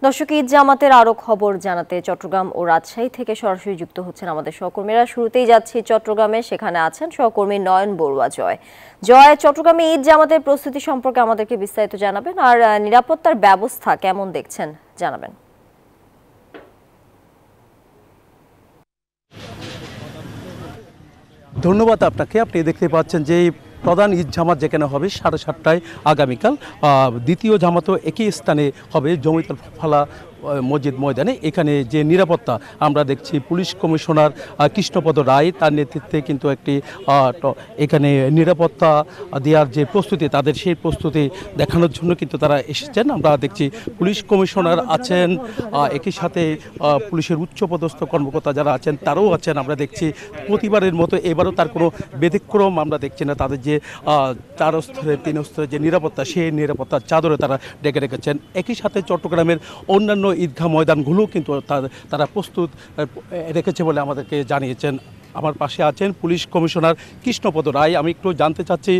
দর্শক, ঈদ জামাতের আরো খবর জানাতে চট্টগ্রাম ও রাজশাহী থেকে সরাসরি যুক্ত হচ্ছেন আমাদের সহকর্মীরা। শুরুতেই যাচ্ছি চট্টগ্রামে, সেখানে আছেন সহকর্মী নয়ন বড়ুয়া। জয়, চট্টগ্রামে ঈদ জামাতের প্রস্তুতি সম্পর্কে আমাদেরকে বিস্তারিত জানাবেন, আর নিরাপত্তার ব্যবস্থা কেমন দেখছেন জানাবেন। ধন্যবাদ আপনাকে। আপনি দেখতে পাচ্ছেন যে প্রধান ঈদ জামাত যেখানে হবে 7:30টায় আগামীকাল, দ্বিতীয় জামাতও একই স্থানে হবে জমিতল ফালা মসজিদ ময়দানে। এখানে যে নিরাপত্তা আমরা দেখছি, পুলিশ কমিশনার কৃষ্ণপদ রায় তার নেতৃত্বে কিন্তু একটি এখানে নিরাপত্তা দেওয়ার যে প্রস্তুতি, তাদের সেই প্রস্তুতি দেখানোর জন্য কিন্তু তারা এসেছেন। আমরা দেখছি পুলিশ কমিশনার আছেন, একই সাথে পুলিশের উচ্চপদস্থ কর্মকর্তা যারা আছেন তারাও আছেন। আমরা দেখছি প্রতিবারের মতো এবারও তার কোনো ব্যতিক্রম আমরা দেখছি না। তাদের যে 4 স্তরে 3 স্তরে যে নিরাপত্তা, সেই নিরাপত্তার চাদরে তারা ডেকে রেখেছেন। একই সাথে চট্টগ্রামের অন্যান্য ঈদগাহ ময়দানগুলোও কিন্তু তারা প্রস্তুত রেখেছে বলে আমাদেরকে জানিয়েছেন। আমার পাশে আছেন পুলিশ কমিশনার কৃষ্ণপদ রায়। আমি একটু জানতে চাচ্ছি,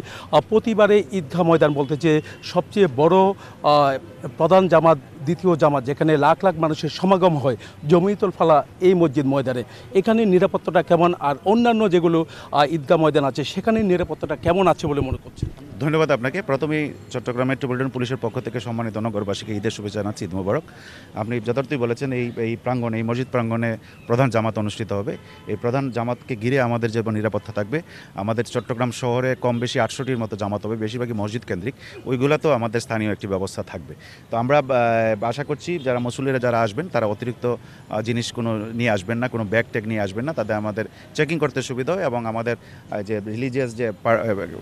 প্রতিবারে ঈদগাহ ময়দান বলতে যে সবচেয়ে বড় প্রধান জামাত, দ্বিতীয় জামাত, যেখানে লাখ লাখ মানুষের সমাগম হয় জমিতুল ফালা এই মসজিদ ময়দানে, এখানে নিরাপত্তাটা কেমন, আর অন্যান্য যেগুলো ঈদগাহ ময়দান আছে সেখানে নিরাপত্তাটা কেমন আছে বলে মনে করছেন? ধন্যবাদ আপনাকে। প্রথমেই চট্টগ্রাম মেট্রোপলিটন পুলিশের পক্ষ থেকে সম্মানিত নগরবাসীকে ঈদের শুভেচ্ছা জানাচ্ছি, ঈদ মোবারক। আপনি যথার্থই বলেছেন, এই প্রাঙ্গণে, এই মসজিদ প্রাঙ্গণে প্রধান জামাত অনুষ্ঠিত হবে। এই প্রধান জামাতকে ঘিরে আমাদের যে নিরাপত্তা থাকবে, আমাদের চট্টগ্রাম শহরে কম বেশি 800টির মতো জামাত হবে, বেশিরভাগই মসজিদ কেন্দ্রিক। ওইগুলোতেও আমাদের স্থানীয় একটি ব্যবস্থা থাকবে। তো আমরা আশা করছি যারা মুসল্লিরা যারা আসবেন তারা অতিরিক্ত জিনিস কোনো নিয়ে আসবেন না, কোনো ব্যাগ ট্যাগ নিয়ে আসবেন না, তাদের আমাদের চেকিং করতে সুবিধা হয় এবং আমাদের যে রিলিজিয়াস যে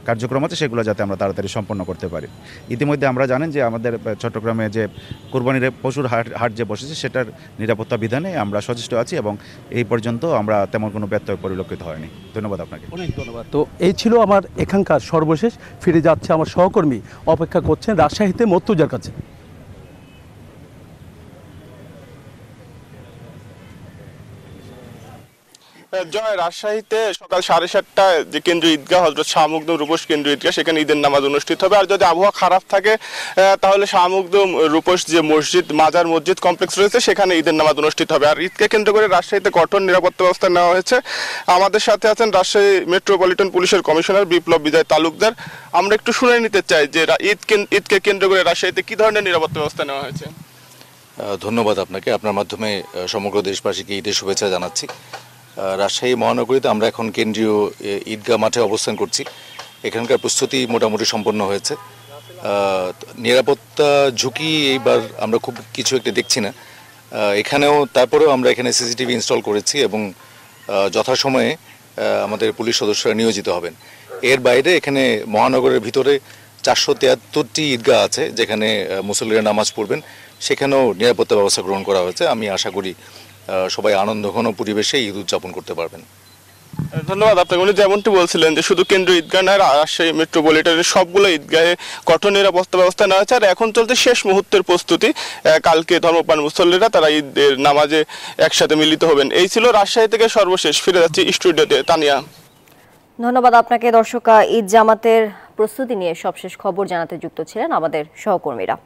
কার্যক্রম আছে সেগুলো যাতে আমরা তাড়াতাড়ি সম্পন্ন করতে পারি। ইতিমধ্যে আমরা জানেন যে আমাদের চট্টগ্রামে যে কোরবানির পশুর হাট যে বসেছে সেটার নিরাপত্তা বিধানে আমরা সচেষ্ট আছি এবং এই পর্যন্ত আমরা তেমন কোনো ব্যত্যয় পরিলক্ষিত হয়নি। ধন্যবাদ আপনাকে। অনেক ধন্যবাদ। তো এই ছিল আমার এখানকার সর্বশেষ। ফিরে যাচ্ছে আমার সহকর্মী, অপেক্ষা করছেন রাজশাহীতে মর্তুজার কাছে। জয়, রাজশাহীতে সকাল 7:30টায় যে কেন্দ্রীয় ঈদগাহ হযরত শাহ মখদুম রূপস কেন্দ্রীয় ঈদগাহ, সেখানে ঈদের নামাজ অনুষ্ঠিত হবে। আর যদি আবহাওয়া খারাপ থাকে তাহলে শাহ মখদুম রূপস যে মসজিদ, মাজার মসজিদ কমপ্লেক্স রয়েছে সেখানে ঈদের নামাজ অনুষ্ঠিত হবে। আর ঈদকে কেন্দ্র করে রাজশাহীতে কঠোর নিরাপত্তা ব্যবস্থা নেওয়া হয়েছে। আমাদের সাথে আছেন রাজশাহী মেট্রোপলিটন পুলিশের কমিশনার বিপ্লব বিজয় তালুকদার। আমরা একটু শুনে নিতে চাই যে ঈদকে কেন্দ্র করে রাজশাহীতে কি ধরনের নিরাপত্তা ব্যবস্থা নেওয়া হয়েছে। ধন্যবাদ আপনাকে। আপনার মাধ্যমে সমগ্র দেশবাসীকে ঈদের শুভেচ্ছা জানাচ্ছি। রাজশাহী মহানগরীতে আমরা এখন কেন্দ্রীয় ঈদগাহ মাঠে অবস্থান করছি। এখানকার প্রস্তুতি মোটামুটি সম্পন্ন হয়েছে। নিরাপত্তা ঝুঁকি এইবার আমরা খুব কিছু একটা দেখছি না এখানেও। তারপরেও আমরা এখানে সিসিটিভি ইনস্টল করেছি এবং যথাসময়ে আমাদের পুলিশ সদস্যরা নিয়োজিত হবেন। এর বাইরে এখানে মহানগরের ভিতরে 473টি ঈদগাহ আছে যেখানে মুসল্লিরা নামাজ পড়বেন, সেখানেও নিরাপত্তা ব্যবস্থা গ্রহণ করা হয়েছে। আমি আশা করি সবাই আনন্দঘন পরিবেশে ঈদ উদযাপন করতে পারবেন। ধন্যবাদ আপনাকে। উনি যেমনটি বলছিলেন যে শুধু কেন্দ্রীয় ঈদগাহ নয়, রাজশাহী মেট্রোপলিটনের সবগুলো ঈদগাহে কঠোর নিরাপত্তা ব্যবস্থা নেওয়া হয়েছে। আর এখন চলছে শেষ মুহূর্তের প্রস্তুতি। কালকে ধর্মপ্রাণ মুসল্লিরা তারা ঈদের নামাজে একসাথে মিলিত হবেন। এই ছিল রাজশাহী থেকে সর্বশেষ। ফিরে যাচ্ছি স্টুডিওতে। তানিয়া, ধন্যবাদ আপনাকে। দর্শক, ঈদ জামাতের প্রস্তুতি নিয়ে সবশেষ খবর জানাতে যুক্ত ছিলেন আমাদের সহকর্মীরা।